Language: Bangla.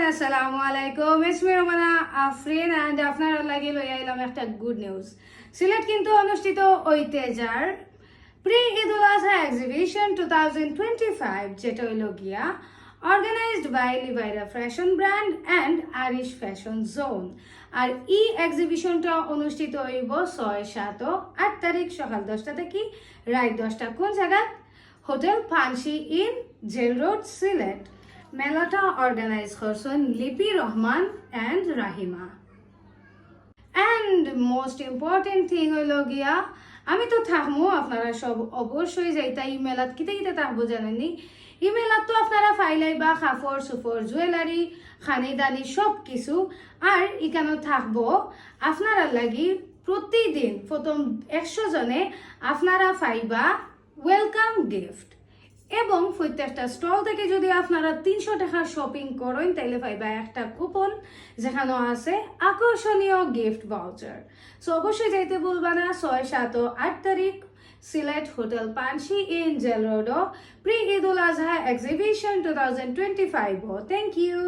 everyone, assalamu alaikum. It's me Romana Afrin and আপনারা লাগি লই আইলাম একটা গুড নিউজ। সিলেট কিন্তু অনুষ্ঠিত হইতে যার প্রি ঈদুল আজহা এক্সিবিশন 2025 যেটা হইল গিয়া organized by Livira Fashion Brand and Arish Fashion Zone। আর এই এক্সিবিশনটা অনুষ্ঠিত হইব 6, 7 ও 8 তারিখ সকাল 10টা থেকে রাত 10টা কোন জায়গা? Hotel Panshi inn jail road Sylhet. মেলাটা অর্গানাইজ করছেন Lipi Rahman and Rahima. And most important thing হইল গিয়া আমি তো থাকবো, আপনারা সব অবশ্যই যাইতা। ই মেলাত কিতে কিতে থাকবো জানেনি? ই মেলাত তো আপনারা ফাইলাইবা কাপড় সুপর জুয়েলারি খানি দানি সব কিছু। আর ইখানে থাকবো আপনারা লাগি প্রতিদিন প্রথম 100 জনে আপনারা পাইবা ওয়েলকাম গিফট। এবং প্রত্যেকটা স্টল থেকে যদি আপনারা 300 টাকা শপিং করেন তাইলে পাইবা একটা কুপন যেখানে আছে আকর্ষণীয় গিফট ভাউচার। সো অবশ্যই যাইতে ভুলবা না। 6, 7 ও 8 তারিখ Sylhet hotel Panshi inn jail road pre Eidul Azha exhibition 2025। Thank you.